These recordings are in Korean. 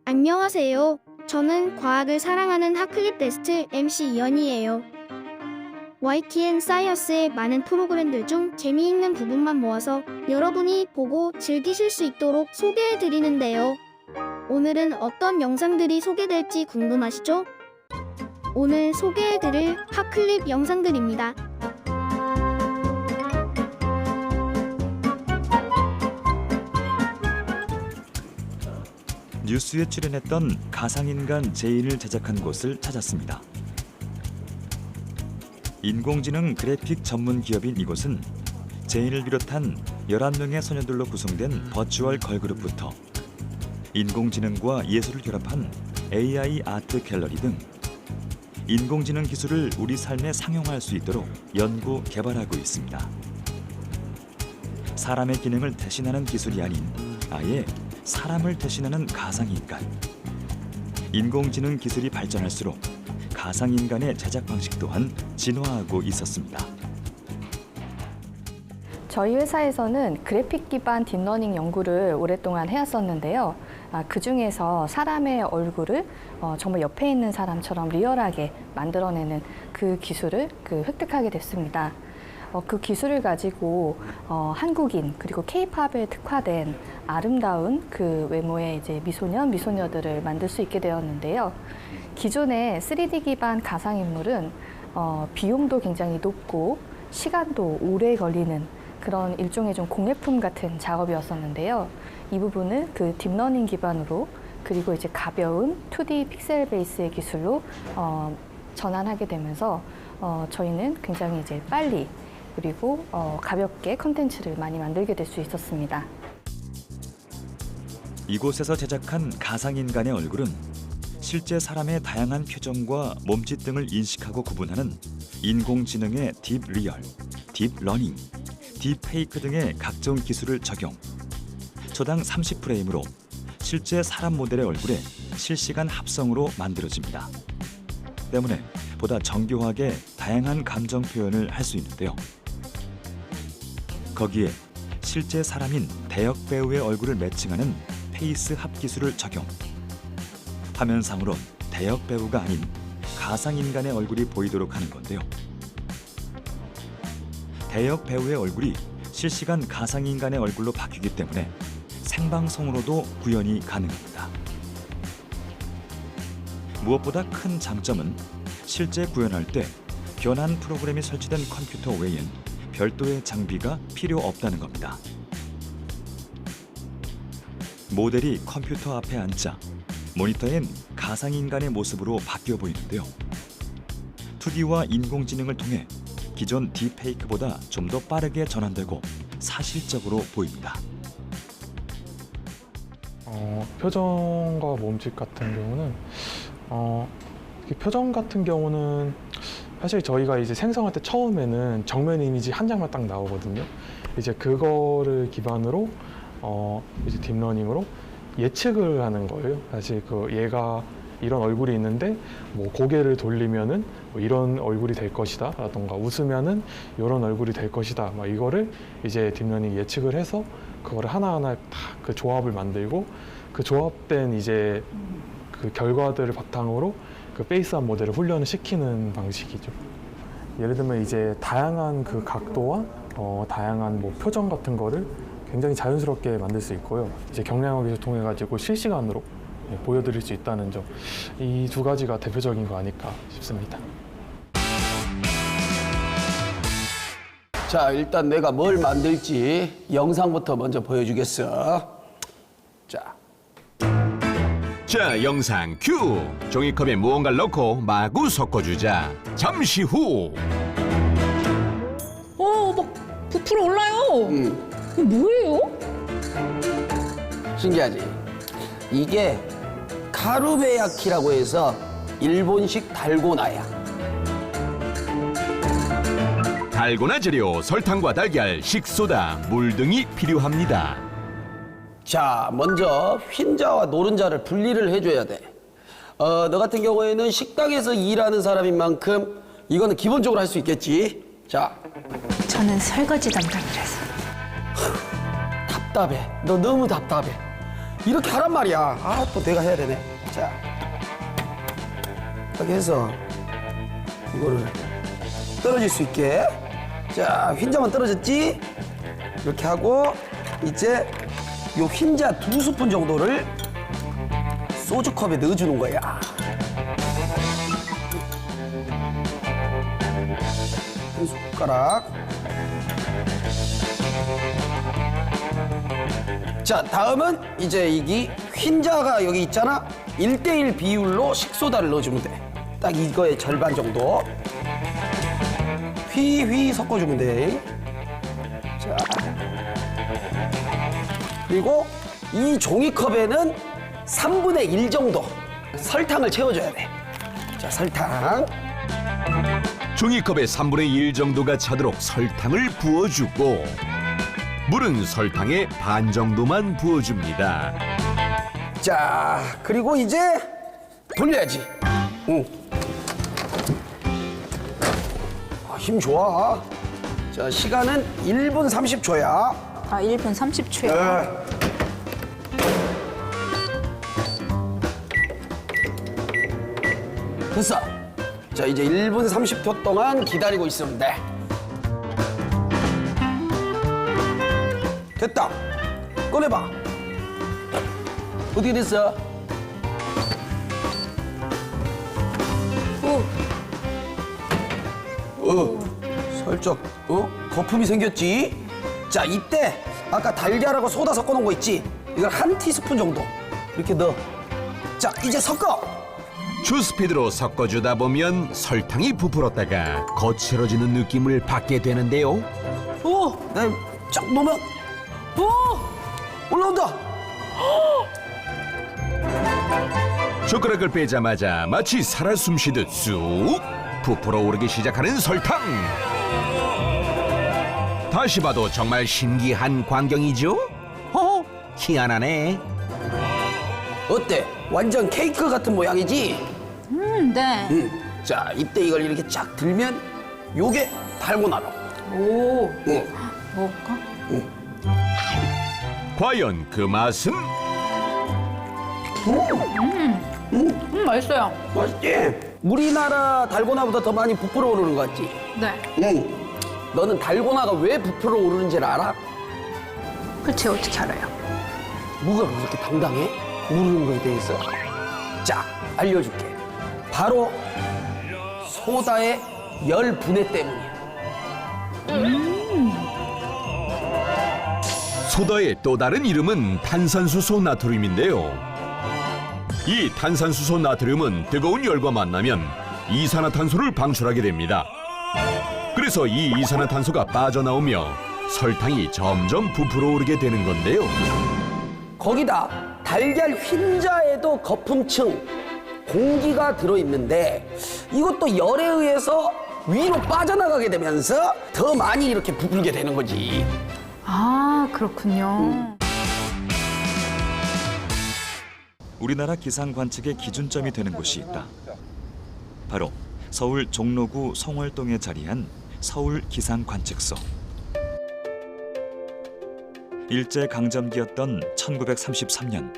안녕하세요. 저는 과학을 사랑하는 핫클립 베스트 MC 이연이에요. YTN 사이언스의 많은 프로그램들 중 재미있는 부분만 모아서 여러분이 보고 즐기실 수 있도록 소개해드리는데요. 오늘은 어떤 영상들이 소개될지 궁금하시죠? 오늘 소개해드릴 핫클립 영상들입니다. 뉴스에 출연했던 가상인간 제인을 제작한 곳을 찾았습니다. 인공지능 그래픽 전문 기업인 이곳은 제인을 비롯한 11명의 소녀들로 구성된 버추얼 걸그룹부터 인공지능과 예술을 결합한 AI 아트 갤러리 등 인공지능 기술을 우리 삶에 상용할 수 있도록 연구, 개발하고 있습니다. 사람의 기능을 대신하는 기술이 아닌 아예 사람을 대신하는 가상인간. 인공지능 기술이 발전할수록 가상인간의 제작 방식 또한 진화하고 있었습니다. 저희 회사에서는 그래픽 기반 딥러닝 연구를 오랫동안 해왔었는데요. 그중에서 사람의 얼굴을 정말 옆에 있는 사람처럼 리얼하게 만들어내는 그 기술을 획득하게 됐습니다. 그 기술을 가지고 한국인 그리고 K-팝에 특화된 아름다운 그 외모의 이제 미소년, 미소녀들을 만들 수 있게 되었는데요. 기존의 3D 기반 가상인물은 비용도 굉장히 높고 시간도 오래 걸리는 그런 일종의 좀 공예품 같은 작업이었었는데요. 이 부분을 그 딥러닝 기반으로 그리고 이제 가벼운 2D 픽셀 베이스의 기술로 전환하게 되면서 저희는 굉장히 이제 빨리 그리고 가볍게 컨텐츠를 많이 만들게 될 수 있었습니다. 이곳에서 제작한 가상인간의 얼굴은 실제 사람의 다양한 표정과 몸짓 등을 인식하고 구분하는 인공지능의 딥리얼, 딥러닝, 딥페이크 등의 각종 기술을 적용. 초당 30프레임으로 실제 사람 모델의 얼굴에 실시간 합성으로 만들어집니다. 때문에 보다 정교하게 다양한 감정 표현을 할 수 있는데요. 거기에 실제 사람인 대역 배우의 얼굴을 매칭하는 페이스 합 기술을 적용. 화면상으로 대역 배우가 아닌 가상인간의 얼굴이 보이도록 하는 건데요. 대역 배우의 얼굴이 실시간 가상인간의 얼굴로 바뀌기 때문에 생방송으로도 구현이 가능합니다. 무엇보다 큰 장점은 실제 구현할 때 변환 프로그램이 설치된 컴퓨터 외엔 별도의 장비가 필요 없다는 겁니다. 모델이 컴퓨터 앞에 앉자 모니터엔 가상인간의 모습으로 바뀌어 보이는데요. 2D와 인공지능을 통해 기존 딥페이크보다 좀 더 빠르게 전환되고 사실적으로 보입니다. 표정과 몸짓 같은 경우는 표정 같은 경우는 사실 저희가 이제 생성할 때 처음에는 정면 이미지 한 장만 딱 나오거든요. 이제 그거를 기반으로 이제 딥러닝으로 예측을 하는 거예요. 사실 얘가 이런 얼굴이 있는데 뭐 고개를 돌리면은 뭐 이런 얼굴이 될 것이다 라던가 웃으면은 이런 얼굴이 될 것이다 막 이거를 이제 딥러닝 예측을 해서 그거를 하나하나 다 그 조합을 만들고 그 조합된 이제 그 결과들을 바탕으로 그 페이스한 모델을 훈련을 시키는 방식이죠. 예를 들면 이제 다양한 그 각도와 다양한 뭐 표정 같은 거를 굉장히 자연스럽게 만들 수 있고요. 이제 경량화 기술 통해 가지고 실시간으로 보여드릴 수 있다는 점, 이 두 가지가 대표적인 거 아닐까 싶습니다. 자, 일단 내가 뭘 만들지 영상부터 먼저 보여주겠어. 자, 영상 큐! 종이컵에 무언가를 넣고 마구 섞어주자. 잠시 후. 막 부풀어 올라요. 이거 뭐예요? 신기하지? 이게 카루베야키라고 해서 일본식 달고나야. 달고나 재료, 설탕과 달걀, 식소다, 물 등이 필요합니다. 자, 먼저 흰자와 노른자를 분리를 해줘야 돼. 너 같은 경우에는 식당에서 일하는 사람인 만큼 이거는 기본적으로 할 수 있겠지. 자, 저는 설거지 담당이라서. 답답해. 너 너무 답답해. 이렇게 하란 말이야. 아, 또 내가 해야 되네. 자, 이렇게 해서 이거를 떨어질 수 있게. 자, 흰자만 떨어졌지? 이렇게 하고 이제 요 흰자 2스푼 정도를 소주컵에 넣어주는 거야. 한 숟가락. 자, 다음은 이제 이게 흰자가 여기 있잖아. 1대1 비율로 식소다를 넣어주면 돼. 딱 이거의 절반 정도. 휘휘 섞어주면 돼. 자. 그리고 이 종이컵에는 3분의 1 정도 설탕을 채워줘야 돼. 자, 설탕. 종이컵에 3분의 1 정도가 차도록 설탕을 부어주고 물은 설탕의 반 정도만 부어줍니다. 자, 그리고 이제 돌려야지. 응. 아, 힘 좋아. 자, 시간은 1분 30초야. 아, 1분 30초요. 됐어. 자, 이제 1분 30초 동안 기다리고 있으면 돼. 됐다. 꺼내봐. 어떻게 됐어? 살짝 거품이 생겼지? 자, 이때 아까 달걀하고 소다 섞어놓은 거 있지? 이걸 한 티스푼 정도 이렇게 넣어. 자, 이제 섞어. 주스피드로 섞어주다 보면 설탕이 부풀었다가 거칠어지는 느낌을 받게 되는데요. 오, 쫙 놓으면 올라온다. 젓가락을 빼자마자 마치 살아 숨쉬듯 쑥 부풀어 오르기 시작하는 설탕. 다시 봐도 정말 신기한 광경이죠? 희한하네. 어때? 완전 케이크 같은 모양이지? 네. 자, 이때 이걸 이렇게 쫙 들면 요게 달고나로. 오, 응. 먹을까? 과연 그 맛은? 맛있어요. 맛있지? 우리나라 달고나보다 더 많이 부풀어 오르는 거 같지? 네. 응. 너는 달고나가 왜 부풀어 오르는지를 알아? 그치, 어떻게 알아요? 뭐가 그렇게 당당해? 모르는 거에 대해서. 자, 알려줄게. 바로 소다의 열 분해 때문이야. 소다의 또 다른 이름은 탄산수소 나트륨인데요. 이 탄산수소 나트륨은 뜨거운 열과 만나면 이산화탄소를 방출하게 됩니다. 그래서 이 이산화탄소가 빠져나오며 설탕이 점점 부풀어 오르게 되는 건데요. 거기다 달걀 흰자에도 거품층, 공기가 들어있는데 이것도 열에 의해서 위로 빠져나가게 되면서 더 많이 이렇게 부풀게 되는 거지. 아, 그렇군요. 우리나라 기상 관측의 기준점이 되는 곳이 있다. 바로 서울 종로구 성월동에 자리한 서울 기상 관측소. 일제 강점기였던 1933년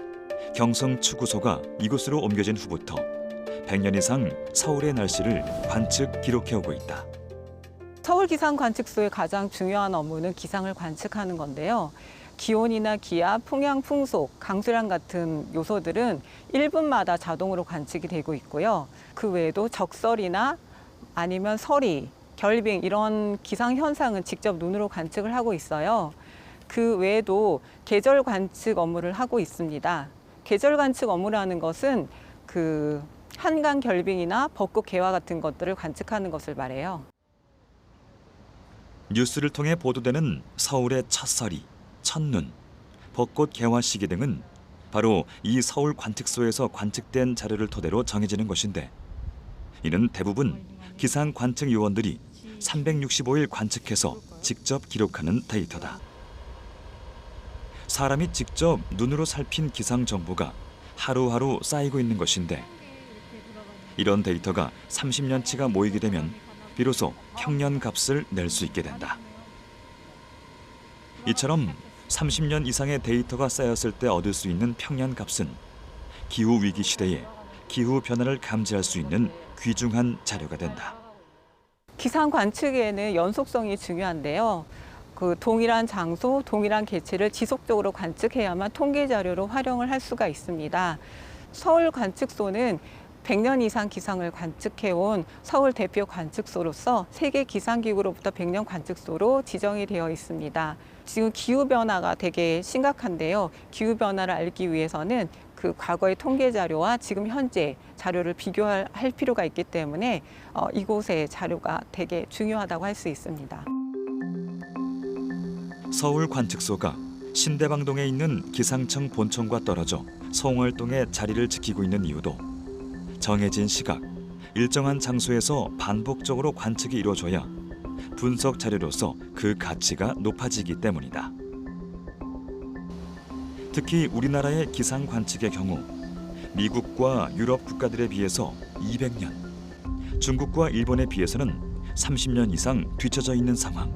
경성 추구소가 이곳으로 옮겨진 후부터 100년 이상 서울의 날씨를 관측 기록해 오고 있다. 서울 기상 관측소의 가장 중요한 업무는 기상을 관측하는 건데요. 기온이나 기압, 풍향, 풍속, 강수량 같은 요소들은 1분마다 자동으로 관측이 되고 있고요. 그 외에도 적설이나 아니면 서리, 결빙 이런 기상 현상은 직접 눈으로 관측을 하고 있어요. 그 외에도 계절 관측 업무를 하고 있습니다. 계절 관측 업무라는 것은 그 한강 결빙이나 벚꽃 개화 같은 것들을 관측하는 것을 말해요. 뉴스를 통해 보도되는 서울의 첫서리, 첫눈, 벚꽃 개화 시기 등은 바로 이 서울 관측소에서 관측된 자료를 토대로 정해지는 것인데, 이는 대부분 기상 관측 요원들이 365일 관측해서 직접 기록하는 데이터다. 사람이 직접 눈으로 살핀 기상 정보가 하루하루 쌓이고 있는 것인데, 이런 데이터가 30년치가 모이게 되면 비로소 평년 값을 낼 수 있게 된다. 이처럼 30년 이상의 데이터가 쌓였을 때 얻을 수 있는 평년값은 기후 위기 시대에 기후 변화를 감지할 수 있는 귀중한 자료가 된다. 기상 관측에는 연속성이 중요한데요. 그 동일한 장소, 동일한 개체를 지속적으로 관측해야만 통계 자료로 활용을 할 수가 있습니다. 서울 관측소는 100년 이상 기상을 관측해온 서울 대표 관측소로서 세계 기상기구로부터 100년 관측소로 지정이 되어 있습니다. 지금 기후변화가 되게 심각한데요. 기후변화를 알기 위해서는 그 과거의 통계 자료와 지금 현재 자료를 비교할 필요가 있기 때문에 이곳의 자료가 되게 중요하다고 할 수 있습니다. 서울 관측소가 신대방동에 있는 기상청 본청과 떨어져 송월동에 자리를 지키고 있는 이유도 정해진 시각, 일정한 장소에서 반복적으로 관측이 이루어져야 분석 자료로서 그 가치가 높아지기 때문이다. 특히 우리나라의 기상 관측의 경우 미국과 유럽 국가들에 비해서 200년, 중국과 일본에 비해서는 30년 이상 뒤처져 있는 상황.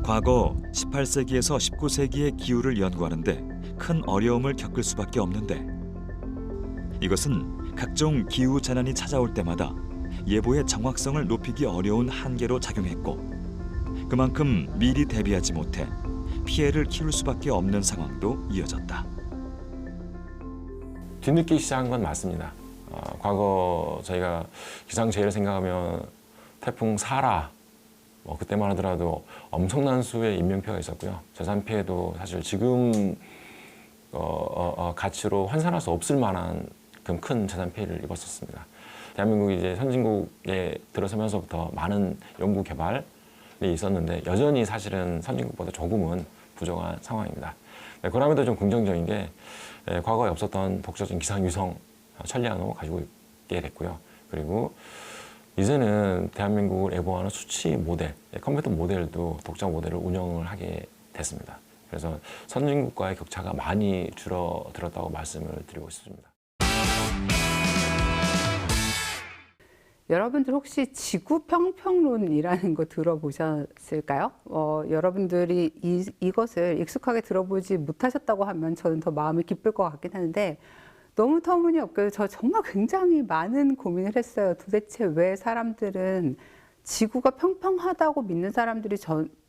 과거 18세기에서 19세기의 기후를 연구하는데 큰 어려움을 겪을 수밖에 없는데 이것은 각종 기후 재난이 찾아올 때마다 예보의 정확성을 높이기 어려운 한계로 작용했고 그만큼 미리 대비하지 못해 피해를 키울 수밖에 없는 상황도 이어졌다. 뒤늦게 시작한 건 맞습니다. 과거 저희가 기상재해를 생각하면 태풍 사라, 그때만 하더라도 엄청난 수의 인명피해가 있었고요. 재산 피해도 사실 지금 가치로 환산할 수 없을 만한 큰 재산 피해를 입었었습니다. 대한민국이 이제 선진국에 들어서면서부터 많은 연구 개발이 있었는데 여전히 사실은 선진국보다 조금은 부족한 상황입니다. 그럼에도 좀 긍정적인 게 과거에 없었던 독자적인 기상위성 천리안호 가지고 있게 됐고요. 그리고 이제는 대한민국을 예보하는 수치 모델, 컴퓨터 모델도 독자 모델을 운영을 하게 됐습니다. 그래서 선진국과의 격차가 많이 줄어들었다고 말씀을 드리고 있습니다. 여러분들 혹시 지구 평평론이라는 거 들어보셨을까요? 여러분들이 이것을 익숙하게 들어보지 못하셨다고 하면 저는 더 마음이 기쁠 것 같긴 하는데 너무 터무니없게 저 정말 굉장히 많은 고민을 했어요. 도대체 왜 사람들은 지구가 평평하다고 믿는 사람들이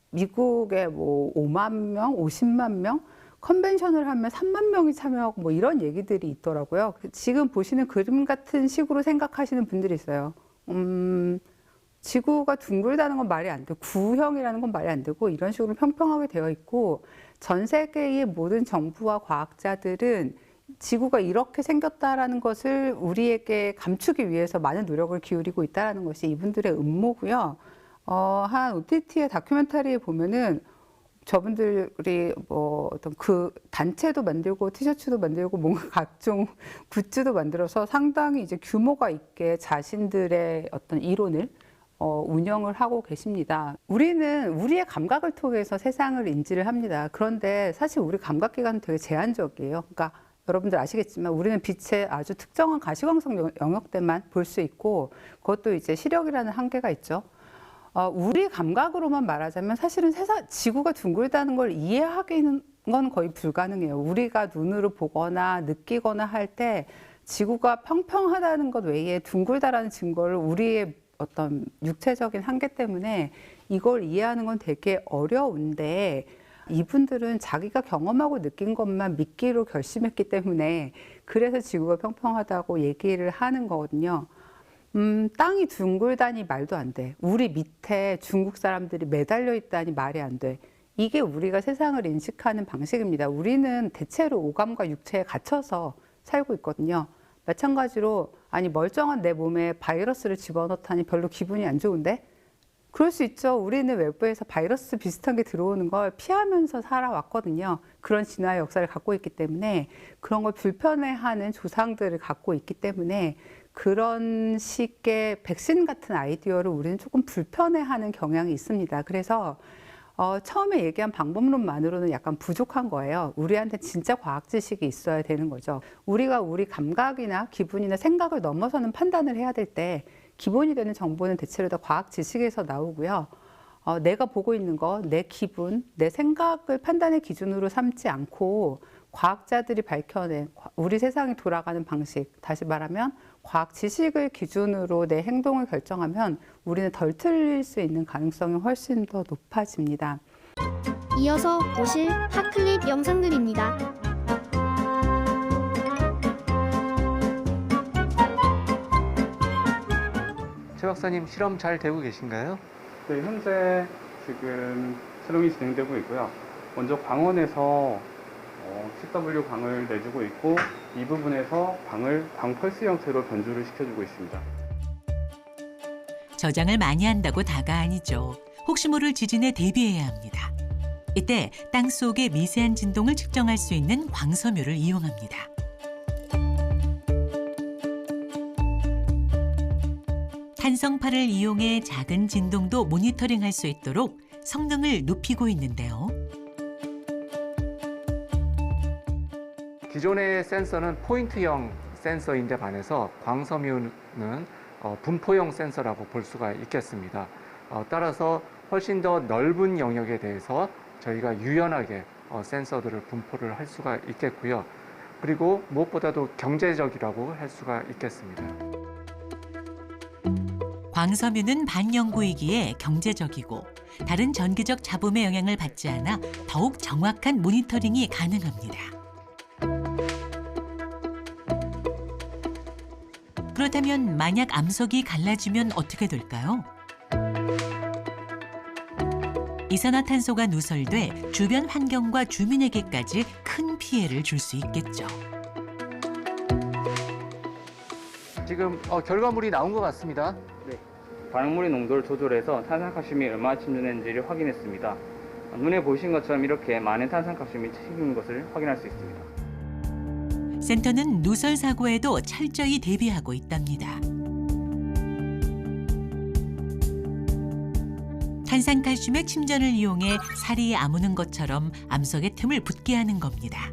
미국에 5만 명, 50만 명, 컨벤션을 하면 3만 명이 참여하고 이런 얘기들이 있더라고요. 지금 보시는 그림 같은 식으로 생각하시는 분들이 있어요. 지구가 둥글다는 건 말이 안 되고 구형이라는 건 말이 안 되고 이런 식으로 평평하게 되어 있고 전 세계의 모든 정부와 과학자들은 지구가 이렇게 생겼다라는 것을 우리에게 감추기 위해서 많은 노력을 기울이고 있다는 것이 이분들의 음모고요. 한 OTT의 다큐멘터리에 보면은 저분들이 어떤 그 단체도 만들고 티셔츠도 만들고 뭔가 각종 굿즈도 만들어서 상당히 이제 규모가 있게 자신들의 어떤 이론을 운영을 하고 계십니다. 우리는 우리의 감각을 통해서 세상을 인지를 합니다. 그런데 사실 우리 감각기관은 되게 제한적이에요. 그러니까 여러분들 아시겠지만 우리는 빛의 아주 특정한 가시광선 영역대만 볼 수 있고 그것도 이제 시력이라는 한계가 있죠. 우리 감각으로만 말하자면 사실은 지구가 둥글다는 걸 이해하기는 건 거의 불가능해요. 우리가 눈으로 보거나 느끼거나 할 때 지구가 평평하다는 것 외에 둥글다라는 증거를 우리의 어떤 육체적인 한계 때문에 이걸 이해하는 건 되게 어려운데 이분들은 자기가 경험하고 느낀 것만 믿기로 결심했기 때문에 그래서 지구가 평평하다고 얘기를 하는 거거든요. 땅이 둥글다니 말도 안 돼. 우리 밑에 중국 사람들이 매달려 있다니 말이 안 돼. 이게 우리가 세상을 인식하는 방식입니다. 우리는 대체로 오감과 육체에 갇혀서 살고 있거든요. 마찬가지로 멀쩡한 내 몸에 바이러스를 집어넣다니 별로 기분이 안 좋은데? 그럴 수 있죠. 우리는 외부에서 바이러스 비슷한 게 들어오는 걸 피하면서 살아왔거든요. 그런 진화의 역사를 갖고 있기 때문에 그런 걸 불편해하는 조상들을 갖고 있기 때문에 그런 식의 백신 같은 아이디어를 우리는 조금 불편해하는 경향이 있습니다. 그래서 처음에 얘기한 방법론만으로는 약간 부족한 거예요. 우리한테 진짜 과학 지식이 있어야 되는 거죠. 우리가 우리 감각이나 기분이나 생각을 넘어서는 판단을 해야 될 때 기본이 되는 정보는 대체로 다 과학 지식에서 나오고요. 내가 보고 있는 거, 내 기분, 내 생각을 판단의 기준으로 삼지 않고 과학자들이 밝혀낸 우리 세상이 돌아가는 방식, 다시 말하면 과학 지식을 기준으로 내 행동을 결정하면 우리는 덜 틀릴 수 있는 가능성이 훨씬 더 높아집니다. 이어서 보실 핫클립 영상들입니다. 최 박사님 실험 잘 되고 계신가요? 네, 현재 지금 실험이 진행되고 있고요. 먼저 광원에서 CW 광을 내주고 있고 이 부분에서 광을 광펄스 형태로 변주를 시켜주고 있습니다. 저장을 많이 한다고 다가 아니죠. 혹시 모를 지진에 대비해야 합니다. 이때 땅 속의 미세한 진동을 측정할 수 있는 광섬유를 이용합니다. 탄성파를 이용해 작은 진동도 모니터링할 수 있도록 성능을 높이고 있는데요. 기존의 센서는 포인트형 센서인데 반해서 광섬유는 분포형 센서라고 볼 수가 있겠습니다. 따라서 훨씬 더 넓은 영역에 대해서 저희가 유연하게 센서들을 분포를 할 수가 있겠고요. 그리고 무엇보다도 경제적이라고 할 수가 있겠습니다. 광섬유는 반영구이기에 경제적이고 다른 전기적 잡음의 영향을 받지 않아 더욱 정확한 모니터링이 가능합니다. 그렇다면 만약 암석이 갈라지면 어떻게 될까요? 이산화탄소가 누설돼 주변 환경과 주민에게까지 큰 피해를 줄 수 있겠죠. 지금 결과물이 나온 것 같습니다. 네, 반응물의 농도를 조절해서 탄산칼슘이 얼마나 침전했는지를 확인했습니다. 눈에 보이신 것처럼 이렇게 많은 탄산칼슘이 튀긴 것을 확인할 수 있습니다. 센터는 누설 사고에도 철저히 대비하고 있답니다. 탄산칼슘의 침전을 이용해 살이 아무는 것처럼 암석의 틈을 붙게 하는 겁니다.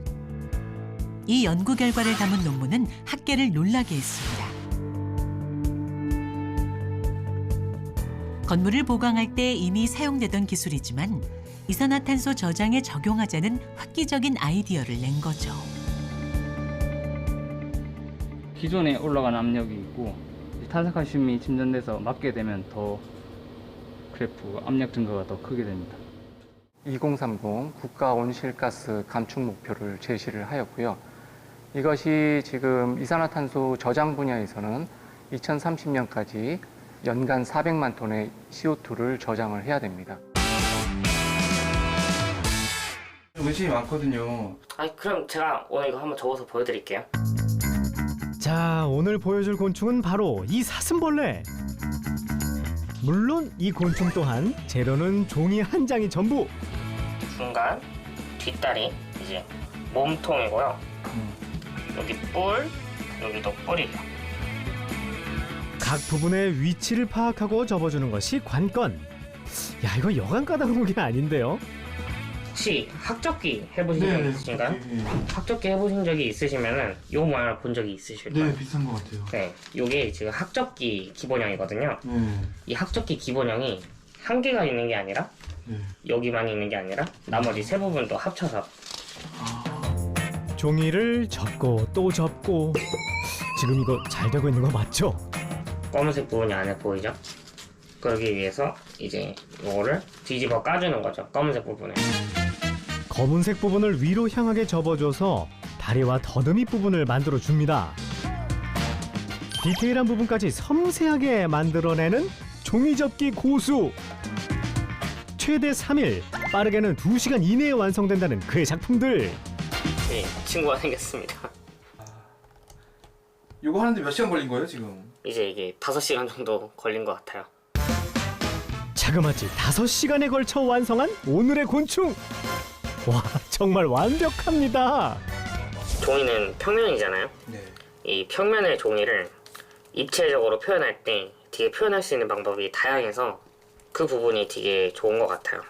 이 연구 결과를 담은 논문은 학계를 놀라게 했습니다. 건물을 보강할 때 이미 사용되던 기술이지만 이산화탄소 저장에 적용하자는 획기적인 아이디어를 낸 거죠. 기존에 올라간 압력이 있고 탄산칼슘이 침전돼서 맞게 되면 더 그래프 압력 증가가 더 크게 됩니다. 2030 국가 온실가스 감축 목표를 제시를 하였고요. 이것이 지금 이산화탄소 저장 분야에서는 2030년까지 연간 400만 톤의 CO2를 저장을 해야 됩니다. 문신이 많거든요. 그럼 제가 오늘 이거 한번 적어서 보여드릴게요. 자, 오늘 보여줄 곤충은 바로 이 사슴벌레. 물론 이 곤충 또한 재료는 종이 한 장이 전부. 중간, 뒷다리, 이제 몸통이고요. 여기 뿔, 여기도 뿔이에요. 각 부분의 위치를 파악하고 접어주는 것이 관건. 야, 이거 여간 까다로운 게 아닌데요. 혹시 학적기 해보신 적 있으신가요? 학적기 해보신 적이 있으시면은 요 모양을 본 적이 있으실 거예요. 네, 비슷한 것 같아요. 네, 요게 지금 학적기 기본형이거든요. 이 학적기 기본형이 한 개가 있는 게 아니라 여기만 있는 게 아니라 나머지 세 부분도 합쳐서 종이를 접고 또 접고. 지금 이거 잘 되고 있는 거 맞죠? 검은색 부분이 안에 보이죠? 그러기 위해서 이제 요거를 뒤집어 까주는 거죠. 검은색 부분에. 검은색 부분을 위로 향하게 접어줘서 다리와 더듬이 부분을 만들어줍니다. 디테일한 부분까지 섬세하게 만들어내는 종이접기 고수. 최대 3일, 빠르게는 2시간 이내에 완성된다는 그의 작품들. 네, 친구가 생겼습니다. 이거 하는데 몇 시간 걸린 거예요, 지금? 이제 이게 5시간 정도 걸린 것 같아요. 자그마치 5시간에 걸쳐 완성한 오늘의 곤충. 와, 정말 완벽합니다. 종이는 평면이잖아요. 네. 이 평면의 종이를 입체적으로 표현할 때 되게 표현할 수 있는 방법이 다양해서 그 부분이 되게 좋은 것 같아요.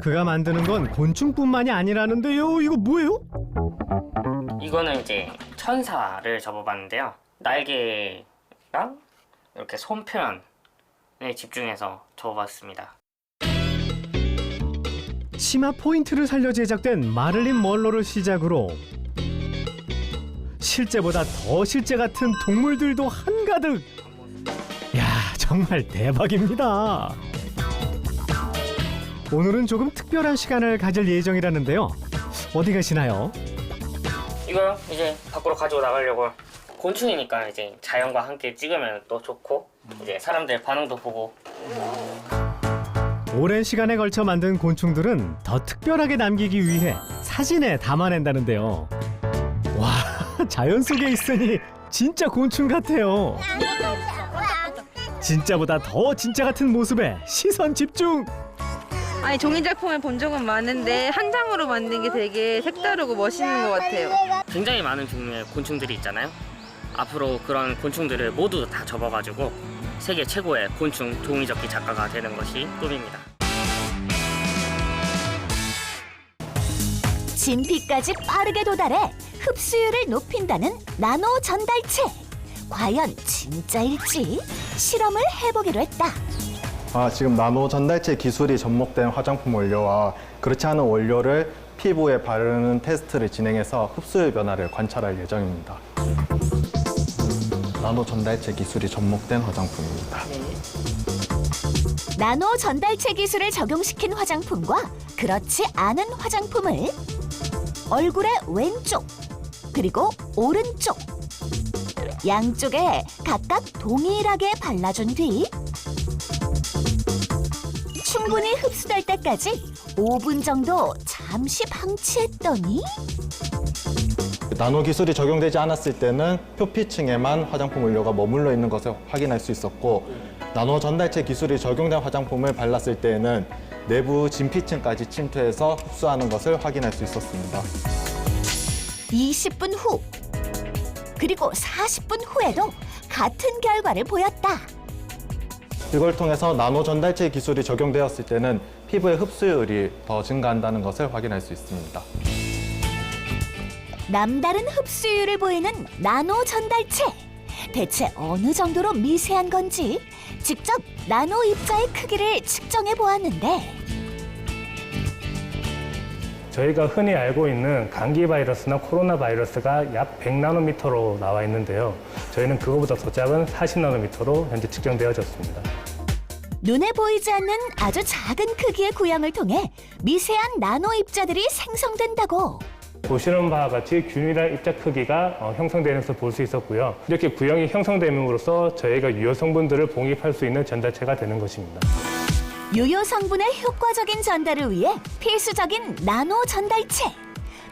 그가 만드는 건 곤충뿐만이 아니라는데요. 이거 뭐예요? 이거는 이제 천사를 접어봤는데요. 날개랑 이렇게 손 표현에 집중해서 접어봤습니다. 치마 포인트를 살려 제작된 마릴린 먼로를 시작으로 실제보다 더 실제 같은 동물들도 한가득. 야, 정말 대박입니다. 오늘은 조금 특별한 시간을 가질 예정이라는데요. 어디 가시나요? 이거요? 이제 밖으로 가지고 나가려고. 곤충이니까 이제 자연과 함께 찍으면 또 좋고 이제 사람들 반응도 보고. 오랜 시간에 걸쳐 만든 곤충들은 더 특별하게 남기기 위해 사진에 담아낸다는데요. 와, 자연 속에 있으니 진짜 곤충 같아요. 진짜보다 더 진짜 같은 모습에 시선 집중. 아니, 종이 작품을 본 적은 많은데 한 장으로 만든 게 되게 색다르고 멋있는 것 같아요. 굉장히 많은 종류의 곤충들이 있잖아요. 앞으로 그런 곤충들을 모두 다 접어가지고 세계 최고의 곤충 종이접기 작가가 되는 것이 꿈입니다. 진피까지 빠르게 도달해 흡수율을 높인다는 나노 전달체. 과연 진짜일지 실험을 해보기로 했다. 지금 나노 전달체 기술이 접목된 화장품 원료와 그렇지 않은 원료를 피부에 바르는 테스트를 진행해서 흡수율 변화를 관찰할 예정입니다. 나노 전달체 기술이 접목된 화장품입니다. 나노 전달체 기술을 적용시킨 화장품과 그렇지 않은 화장품을 얼굴의 왼쪽 그리고 오른쪽 양쪽에 각각 동일하게 발라준 뒤 충분히 흡수될 때까지 5분 정도 잠시 방치했더니 나노 기술이 적용되지 않았을 때는 표피층에만 화장품 원료가 머물러 있는 것을 확인할 수 있었고 나노 전달체 기술이 적용된 화장품을 발랐을 때에는 내부 진피층까지 침투해서 흡수하는 것을 확인할 수 있었습니다. 20분 후 그리고 40분 후에도 같은 결과를 보였다. 이걸 통해서 나노 전달체 기술이 적용되었을 때는 피부의 흡수율이 더 증가한다는 것을 확인할 수 있습니다. 남다른 흡수율을 보이는 나노 전달체. 대체 어느 정도로 미세한 건지 직접 나노 입자의 크기를 측정해 보았는데 저희가 흔히 알고 있는 감기 바이러스나 코로나 바이러스가 약 100나노미터로 나와 있는데요. 저희는 그거보다 더 작은 40나노미터로 현재 측정되어졌습니다. 눈에 보이지 않는 아주 작은 크기의 구형을 통해 미세한 나노 입자들이 생성된다고. 보시는 바와 같이 균일한 입자 크기가 형성되는 것을 볼 수 있었고요. 이렇게 구형이 형성됨으로써 저희가 유효 성분들을 봉입할 수 있는 전달체가 되는 것입니다. 유효 성분의 효과적인 전달을 위해 필수적인 나노 전달체.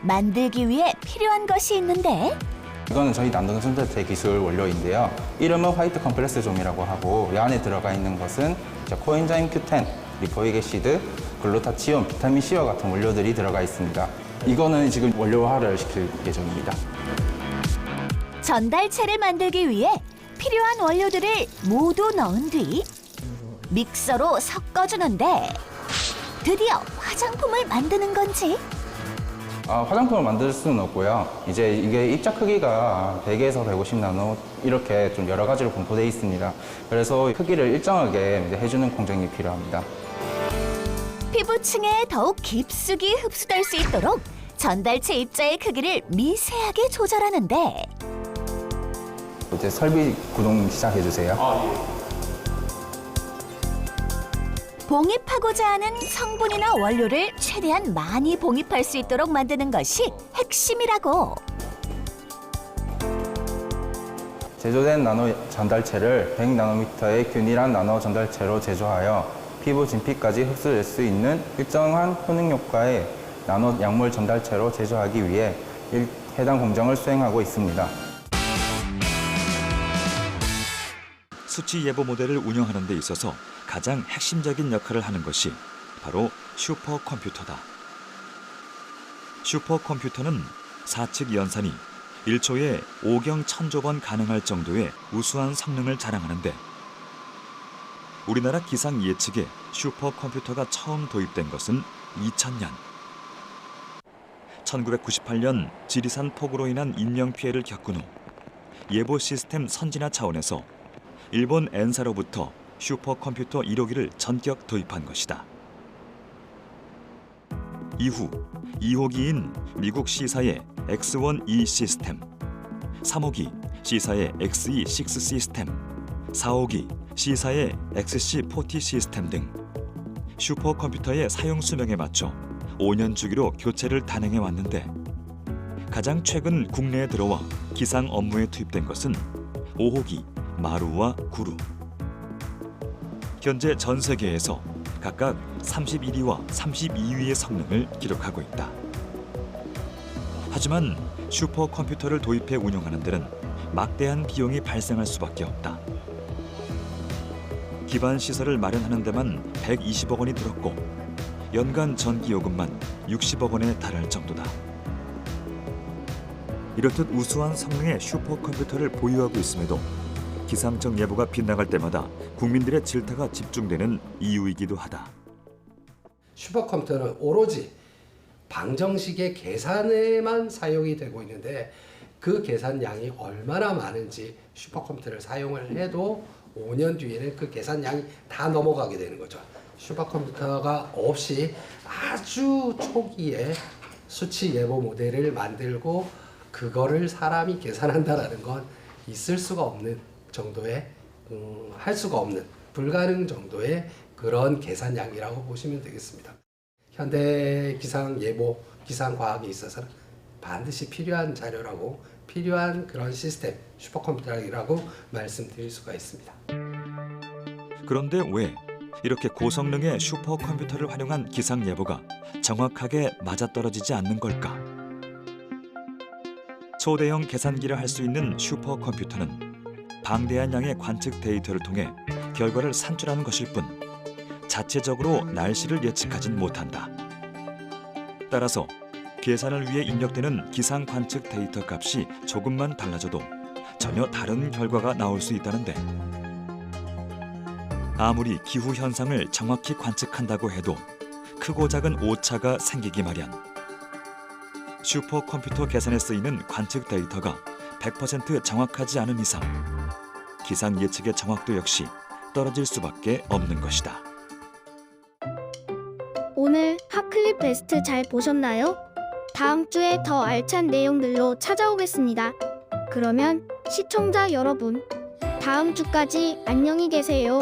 만들기 위해 필요한 것이 있는데 이거는 저희 나노 전달체 기술 원료인데요. 이름은 화이트 컴플렉스좀이라고 하고 이 안에 들어가 있는 것은 코엔자임 Q10, 리포익 애시드, 글루타치온, 비타민 C와 같은 원료들이 들어가 있습니다. 이거는 지금 원료화를 시킬 예정입니다. 전달체를 만들기 위해 필요한 원료들을 모두 넣은 뒤 믹서로 섞어주는데 드디어 화장품을 만드는 건지? 화장품을 만들 수는 없고요. 이제 이게 입자 크기가 100에서 150나노 이렇게 좀 여러 가지로 분포되어 있습니다. 그래서 크기를 일정하게 이제 해주는 공정이 필요합니다. 피부층에 더욱 깊숙이 흡수될 수 있도록 전달체 입자의 크기를 미세하게 조절하는데 이제 설비 구동 시작해 주세요. 봉입하고자 하는 성분이나 원료를 최대한 많이 봉입할 수 있도록 만드는 것이 핵심이라고. 제조된 나노 전달체를 100나노미터의 균일한 나노 전달체로 제조하여 피부 진피까지 흡수될 수 있는 일정한 효능 효과의 나노 약물 전달체로 제조하기 위해 해당 공정을 수행하고 있습니다. 수치 예보 모델을 운영하는 데 있어서 가장 핵심적인 역할을 하는 것이 바로 슈퍼컴퓨터다. 슈퍼컴퓨터는 사측 연산이 1초에 5경 1000조 번 가능할 정도의 우수한 성능을 자랑하는데 우리나라 기상 예측에 슈퍼컴퓨터가 처음 도입된 것은 2000년. 1998년 지리산 폭우로 인한 인명피해를 겪은 후 예보 시스템 선진화 차원에서 일본 엔사로부터 슈퍼컴퓨터 1호기를 전격 도입한 것이다. 이후 2호기인 미국 C사의 X1E 시스템, 3호기 C사의 XE6 시스템, 4호기 C사의 XC40 시스템 등 슈퍼컴퓨터의 사용 수명에 맞춰 5년 주기로 교체를 단행해 왔는데 가장 최근 국내에 들어와 기상 업무에 투입된 것은 5호기 마루와 구루. 현재 전 세계에서 각각 31위와 32위의 성능을 기록하고 있다. 하지만 슈퍼컴퓨터를 도입해 운영하는 데는 막대한 비용이 발생할 수밖에 없다. 기반 시설을 마련하는 데만 120억 원이 들었고 연간 전기요금만 60억 원에 달할 정도다. 이렇듯 우수한 성능의 슈퍼컴퓨터를 보유하고 있음에도 기상청 예보가 빗나갈 때마다 국민들의 질타가 집중되는 이유이기도 하다. 슈퍼컴퓨터는 오로지 방정식의 계산에만 사용이 되고 있는데 그 계산량이 얼마나 많은지 슈퍼컴퓨터를 사용을 해도 5년 뒤에는 그 계산량이 다 넘어가게 되는 거죠. 슈퍼컴퓨터가 없이 아주 초기에 수치 예보 모델을 만들고 그거를 사람이 계산한다라는 건 있을 수가 없는 정도의 할 수가 없는 불가능 정도의 그런 계산량이라고 보시면 되겠습니다. 현대 기상 예보, 기상 과학에 있어서는 반드시 필요한 자료라고 필요한 그런 시스템, 슈퍼컴퓨터라고 말씀드릴 수가 있습니다. 그런데 왜 이렇게 고성능의 슈퍼컴퓨터를 활용한 기상 예보가 정확하게 맞아떨어지지 않는 걸까? 초대형 계산기를 할 수 있는 슈퍼컴퓨터는 방대한 양의 관측 데이터를 통해 결과를 산출하는 것일 뿐 자체적으로 날씨를 예측하진 못한다. 따라서 계산을 위해 입력되는 기상 관측 데이터 값이 조금만 달라져도 전혀 다른 결과가 나올 수 있다는데 아무리 기후 현상을 정확히 관측한다고 해도 크고 작은 오차가 생기기 마련. 슈퍼컴퓨터 계산에 쓰이는 관측 데이터가 100% 정확하지 않은 이상 기상 예측의 정확도 역시 떨어질 수밖에 없는 것이다. 오늘 핫클립 베스트 잘 보셨나요? 다음 주에 더 알찬 내용들로 찾아오겠습니다. 그러면 시청자 여러분, 다음 주까지 안녕히 계세요.